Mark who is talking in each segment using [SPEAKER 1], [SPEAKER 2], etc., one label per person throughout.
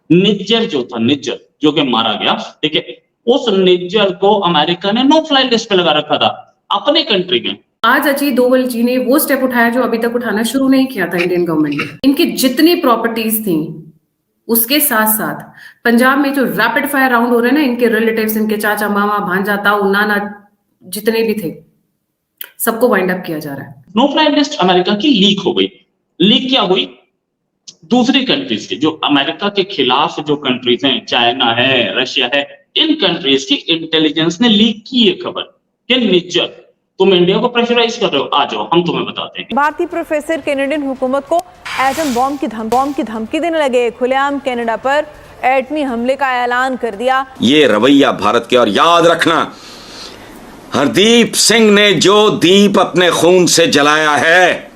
[SPEAKER 1] निज्जर जो था, निज्जर जो कि मारा गया, ठीक है, उस निज्जर को अमेरिका ने नो फ्लाई लिस्ट पे लगा रखा था अपने कंट्री में।
[SPEAKER 2] आज अजीत डोभाल जी ने वो स्टेप उठाया जो अभी तक उठाना शुरू नहीं किया था इंडियन गवर्नमेंट ने। इनकी जितनी प्रॉपर्टीज थी उसके साथ साथ पंजाब में जो रैपिड फायर राउंड हो रहे हैं ना, इनके रिलेटिव्स, इनके चाचा, मामा, भांजा, ताऊ, नाना, जितने भी थे, सबको वाइंड अप किया जा रहा है।
[SPEAKER 1] नो फ्लाई लिस्ट अमेरिका की लीक हो गई। लीक क्या हुई? दूसरी कंट्रीज की, जो अमेरिका के खिलाफ जो कंट्रीज हैं, चाइना है, रशिया है, इन कंट्रीज की इंटेलिजेंस ने लीक की ये खबर कि निज्जर तुम इंडिया को प्रेशराइज कर रहे हो, आ जाओ हम तुम्हें बताते हैं।
[SPEAKER 3] भारतीय प्रोफेसर कैनेडियन हुकूमत को एटम बॉम्ब की धमकी देने लगे। खुलेआम कनाडा पर एटमी हमले का ऐलान कर दिया।
[SPEAKER 4] ये रवैया भारत के, और याद रखना, हरदीप सिंह ने जो दीप अपने खून से जलाया है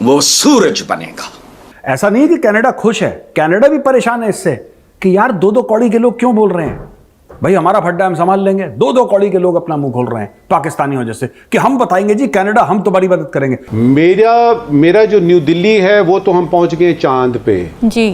[SPEAKER 4] वो सूरज बनेगा।
[SPEAKER 5] ऐसा नहीं है कि कनाडा खुश है, कनाडा भी परेशान है इससे कि यार दो कौड़ी के लोग क्यों बोल रहे हैं, भाई हमारा फड्डा हम संभाल लेंगे। दो कौड़ी के लोग अपना मुंह खोल रहे हैं पाकिस्तानियों जैसे कि हम बताएंगे जी कनाडा हम तुम्हारी मदद करेंगे।
[SPEAKER 6] मेरा जो न्यू दिल्ली है वो तो हम पहुंच गए चांद पे
[SPEAKER 3] जी।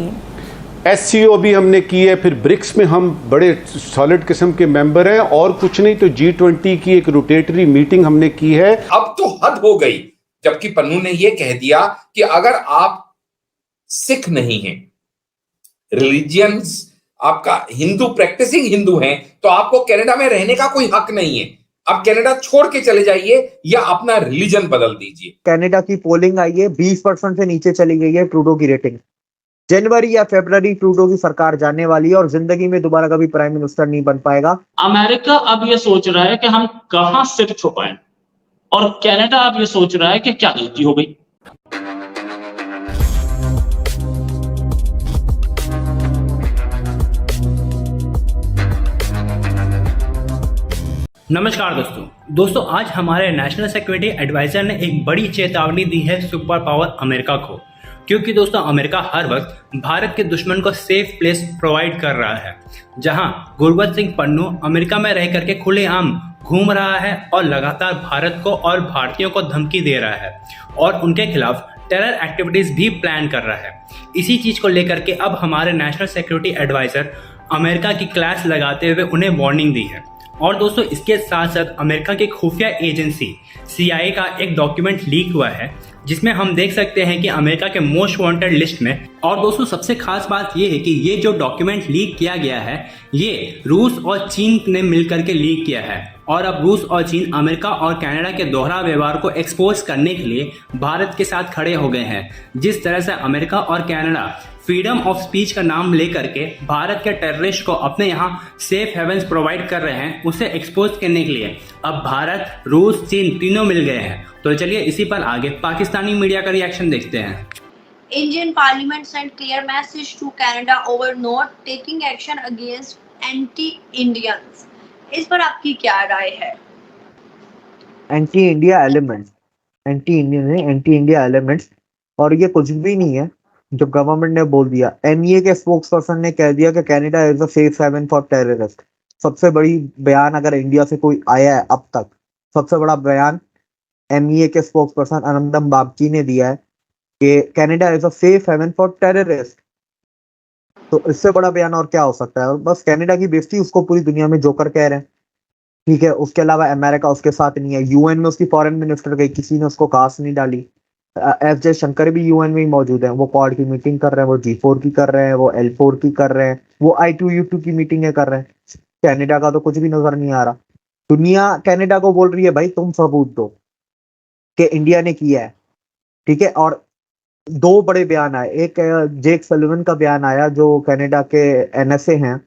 [SPEAKER 6] SCO भी हमने की है, फिर ब्रिक्स में हम बड़े सॉलिड किस्म के मेंबर हैं, और कुछ नहीं तो G20 की एक रोटेटरी मीटिंग हमने की है।
[SPEAKER 7] अब तो हद हो गई, जबकि पन्नू ने यह कह दिया कि अगर आप सिख नहीं हैं, रिलीजियंस आपका हिंदू, प्रैक्टिसिंग हिंदू हैं, तो आपको कनाडा में रहने का कोई हक नहीं है। अब कनाडा छोड़ के चले जाइए या अपना रिलीजन बदल दीजिए।
[SPEAKER 8] कनाडा की पोलिंग आई है, 20% से नीचे चली गई है ट्रूडो की रेटिंग। जनवरी या फरवरी ट्रूडो की सरकार जाने वाली है और जिंदगी में दोबारा कभी प्राइम मिनिस्टर नहीं बन पाएगा।
[SPEAKER 1] अमेरिका अब ये सोच रहा है कि हम कहां सिर छुपाएं, और कनाडा अब ये सोच रहा है कि क्या गलती हो गई।
[SPEAKER 9] नमस्कार दोस्तों, आज हमारे नेशनल सिक्योरिटी एडवाइजर ने एक बड़ी चेतावनी दी है सुपर पावर अमेरिका को, क्योंकि दोस्तों अमेरिका हर वक्त भारत के दुश्मन को सेफ प्लेस प्रोवाइड कर रहा है, जहां गुरबख्श सिंह पन्नू अमेरिका में रह करके खुलेआम घूम रहा है और लगातार भारत को और भारतीयों को धमकी दे रहा है और उनके खिलाफ टेरर एक्टिविटीज भी प्लान कर रहा है। इसी चीज को लेकर के अब हमारे नेशनल सिक्योरिटी एडवाइजर अमेरिका की क्लास लगाते हुए उन्हें वार्निंग दी है। और दोस्तों इसके साथ साथ अमेरिका की खुफिया एजेंसी CIA का एक डॉक्यूमेंट लीक हुआ है, जिसमें हम देख सकते हैं कि अमेरिका के मोस्ट वांटेड लिस्ट में। और दोस्तों सबसे खास बात यह है कि ये जो डॉक्यूमेंट लीक किया गया है ये रूस और चीन ने मिलकर के लीक किया है, और अब रूस और चीन अमेरिका और कनाडा के दोहरा व्यवहार को एक्सपोज करने के लिए भारत के साथ खड़े हो गए हैं। जिस तरह से अमेरिका और कनाडा फ्रीडम ऑफ स्पीच का नाम लेकर के भारत के टेररिस्ट को अपने यहाँ सेफ हेवंस प्रोवाइड कर रहे हैं, उसे एक्सपोज करने के लिए अब भारत, रूस, चीन तीनों मिल गए हैं। तो चलिए इसी पर आगे पाकिस्तानी मीडिया का रिएक्शन देखते हैं।
[SPEAKER 10] Indian Parliament sent clear message to Canada over not taking action against anti-Indians. इस पर आपकी क्या राय है?
[SPEAKER 8] एंटी इंडिया एलिमेंट्स, और ये कुछ भी नहीं है जो गवर्नमेंट ने बोल दिया। MEA के स्पोक्स पर्सन ने कह दिया कि Canada is a safe haven for terrorist. सबसे बड़ी बयान अगर इंडिया से कोई आया है अब तक, सबसे बड़ा बयान MEA के स्पोक्स पर्सन आनंदम बागची ने दिया है कि Canada is a safe haven for terrorist. तो इससे बड़ा बयान और क्या हो सकता है? और बस कनाडा की बेइज्जती उसको पूरी दुनिया में जोकर कह रहे हैं, ठीक है। उसके अलावा अमेरिका उसके साथ नहीं है। UN में उसकी फॉरेन मिनिस्टर गई, किसी ने उसको कास्ट नहीं डाली। FJ शंकर भी UN में ही मौजूद है, वो क्वाड की मीटिंग कर रहे हैं, वो G4 की कर रहे हैं, वो L4 की कर रहे हैं, वो I2U2 की मीटिंगें कर रहे हैं। कनाडा का तो कुछ भी नजर नहीं आ रहा। दुनिया कनाडा को बोल रही है भाई तुम सबूत दो कि इंडिया ने किया है, ठीक है। और दो बड़े बयान आए, एक जेक सलिवन का बयान आया जो कनाडा के NSA हैं।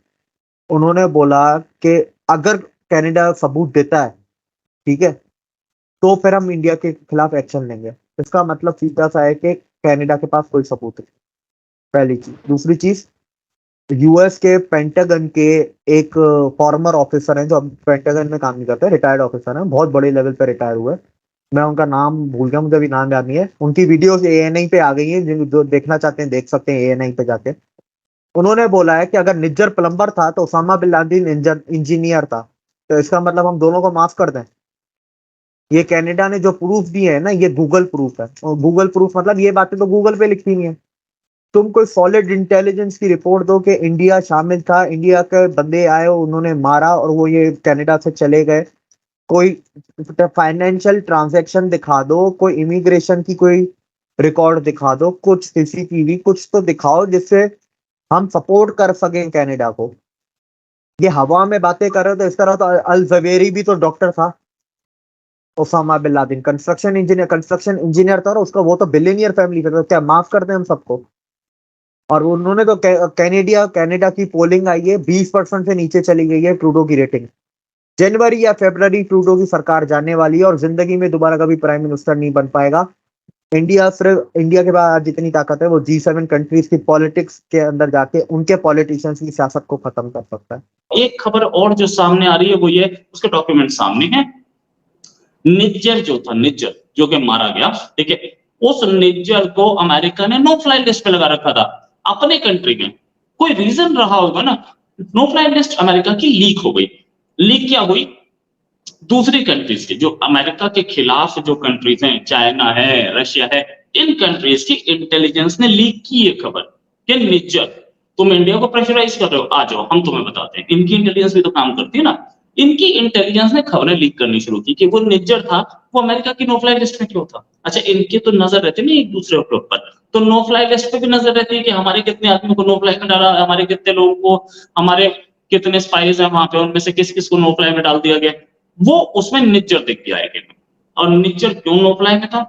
[SPEAKER 8] उन्होंने बोला कि अगर कनाडा सबूत देता है, ठीक है, तो फिर हम इंडिया के खिलाफ एक्शन लेंगे। इसका मतलब सीधा सा है कि कनाडा के पास कोई सबूत नहीं, पहली चीज। दूसरी चीज, US के पेंटागन के एक फॉर्मर ऑफिसर हैं जो अब पेंटागन में काम नहीं करते, रिटायर्ड ऑफिसर हैं, बहुत बड़े लेवल पे रिटायर हुए। मैं उनका नाम भूल गया, मुझे अभी नाम याद नहीं है। उनकी वीडियोस ANI पे आ गई हैं, जो देखना चाहते हैं देख सकते हैं ANI पे जाके। उन्होंने बोला है कि अगर निज्जर प्लम्बर था तो उसामा बिन लादेन इंजीनियर था, तो इसका मतलब हम दोनों को माफ कर दें। ये कनाडा ने जो प्रूफ दिए है ना, ये गूगल प्रूफ है। और गूगल प्रूफ मतलब ये बातें तो गूगल पे लिखती नहीं है, तुम कोई सॉलिड इंटेलिजेंस की रिपोर्ट दो कि इंडिया शामिल था, इंडिया के बंदे आए, उन्होंने मारा और वो ये कनाडा से चले गए। कोई फाइनेंशियल ट्रांजैक्शन दिखा दो, कोई इमिग्रेशन की कोई रिकॉर्ड दिखा दो, कुछ सीसीटीवी कुछ तो दिखाओ जिससे हम सपोर्ट कर सकें कनाडा को। ये हवा में बातें कर रहे, तो इस तरह तो अल जवेरी भी तो डॉक्टर था, Osama bin Laden construction engineer था, और उसका वो तो बिलियनियर फैमिली था, तो क्या माफ कर दें हम सबको। और उन्होंने तो कनाडा की पोलिंग आई है 20% से नीचे चली गई है ट्रूडो की रेटिंग। जनवरी या फरवरी ट्रूडो की सरकार जाने वाली है और जिंदगी में दोबारा कभी प्राइम मिनिस्टर नहीं बन पाएगा। इंडिया के पास जितनी ताकत है वो G7 कंट्रीज की पॉलिटिक्स के अंदर जाके उनके पॉलिटिशियंस की सियासत को खत्म कर सकता है।
[SPEAKER 1] एक खबर और जो सामने आ रही है वो ये, उसके डॉक्यूमेंट सामने हैं। निज्जर जो था, निज्जर जो कि मारा गया, ठीक है, उस निज्जर को अमेरिका ने नो फ्लाई लिस्ट पे लगा रखा था अपने कंट्री में। कोई रीजन रहा होगा ना। नो फ्लाई लिस्ट अमेरिका की लीक हो गई। लीक क्या हुई? दूसरी कंट्रीज की, जो अमेरिका के खिलाफ जो कंट्रीज हैं, चाइना है, रशिया है, इन कंट्रीज की इंटेलिजेंस ने लीक की ये खबर कि निज्जर, तुम इंडिया को प्रेशराइज कर रहे हो, आ जाओ हम तुम्हें बताते हैं। इनकी इंटेलिजेंस भी तो काम करती है ना। इनकी इंटेलिजेंस ने खबरें लीक करनी शुरू की कि वो निज्जर था, वो अमेरिका की नो फ्लाई लिस्ट में क्यों था। अच्छा, इनकी तो नजर रहती है ना एक दूसरे के ऊपर, तो नो फ्लाई लिस्ट पे भी नजर रहती है कि हमारे कितने आदमी को नो फ्लाई में डाला, हमारे कितने लोगों को, हमारे कितने स्पाइस हैं वहां पे, उनमें से किस किस को नो फ्लाई में डाल दिया गया। वो उसमें निज्जर दिख गया है। और निज्जर क्यों नो फ्लाई में था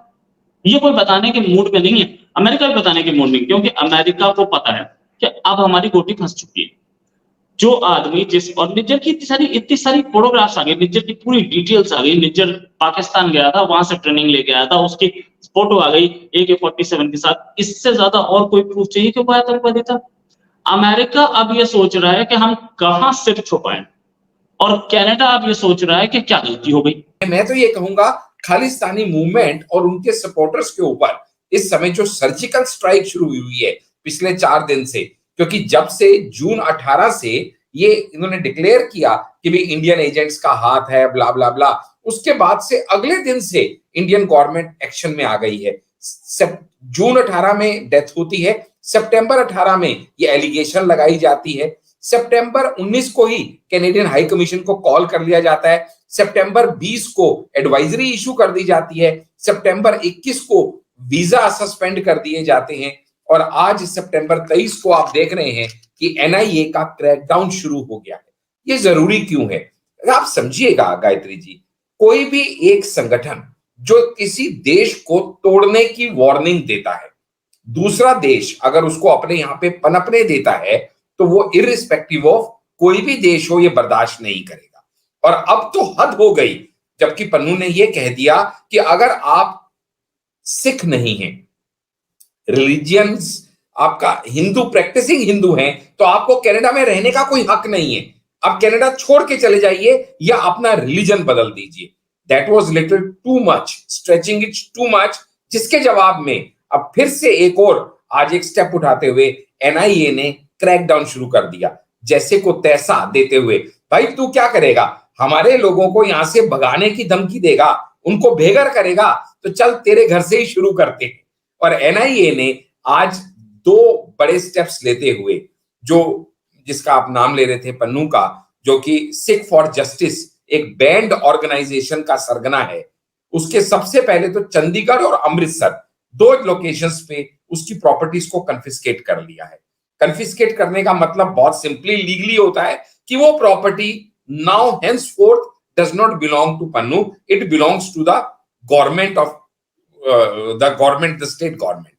[SPEAKER 1] ये कोई बताने के मूड में नहीं है। अमेरिका भी बताने के मूड में, क्योंकि अमेरिका को पता है कि अब हमारी गोटी फंस चुकी है। जो आदमी जिस, और निज्जर की इतनी सारी फोटोग्राफ्स आ गई, निज्जर की पूरी डिटेल्स आ गई। निज्जर पाकिस्तान गया था, वहां से ट्रेनिंग लेके आया था, उसकी फोटो आ गई AK-47 के साथ। इससे ज्यादा और कोई प्रूफ चाहिए कि वो आतंकवादी था? अमेरिका अब ये सोच रहा है कि हम कहां सिर छुपाएं, और कनाडा अब ये सोच रहा है कि क्या गलती हो गई।
[SPEAKER 7] मैं तो ये कहूंगा खालिस्तानी मूवमेंट और उनके सपोर्टर्स के ऊपर इस समय जो सर्जिकल स्ट्राइक शुरू हुई है पिछले 4 दिन से, क्योंकि जब से जून 18 से ये इन्होंने डिक्लेयर किया कि भी इंडियन एजेंट्स का हाथ है, ब्ला ब्ला ब्ला, उसके बाद से अगले दिन से इंडियन गवर्नमेंट एक्शन में आ गई है। जून 18 में डेथ होती है, सितंबर 18 में ये एलिगेशन लगाई जाती है, सितंबर 19 को ही कैनेडियन हाई कमीशन को कॉल कर लिया जाता है, सितंबर 20 को एडवाइजरी इशू कर दी जाती है, सितंबर 21 को वीजा सस्पेंड कर दिए जाते हैं, और आज सितंबर 23 को आप देख रहे हैं कि NIA का क्रैकडाउन शुरू हो गया है। ये जरूरी क्यों है? आप समझिएगा गायत्री जी, कोई भी एक संगठन जो किसी देश को तोड़ने की वार्निंग देता है, दूसरा देश अगर उसको अपने यहाँ पे पनपने देता है, तो वो इर्रिस्पेक्टिव ऑफ कोई भी देश हो ये बर्दाश्त नहीं करेगा। और अब तो हद हो गई, जबकि पन्नू ने ये कह दिया कि अगर आप सिख नहीं हैं, रिलीजियंस आपका हिंदू, प्रैक्टिसिंग हिंदू हैं, तो आपको कनाडा में रहने का कोई हक नहीं है। अब कनाडा छोड़ के चले जाइए या अपना रिलीजन बदल दीजिए। That was little too much, stretching it too much. जिसके जवाब में अब फिर से एक और आज एक स्टेप उठाते हुए NIA ने क्रैकडाउन शुरू कर दिया, जैसे को तैसा देते हुए, भाई तू क्या करेगा, हमारे लोगों को यहां से भगाने की धमकी देगा, उनको बेघर करेगा, तो चल तेरे घर से ही शुरू करते हैं। और NIA ने आज 2 बड़े स्टेप्स लेते हुए, जो जिसका आप नाम ले रहे थे पन्नू का, जो कि सिख फॉर जस्टिस एक बैंड ऑर्गेनाइजेशन का सरगना है, उसके सबसे पहले तो चंडीगढ़ और अमृतसर 2 लोकेशंस पे उसकी प्रॉपर्टीज को कन्फिस्केट कर लिया है। कन्फिस्केट करने का मतलब बहुत सिंपली लीगली होता है कि वो property now henceforth does not belong to Pannu, it belongs to the government of the state government.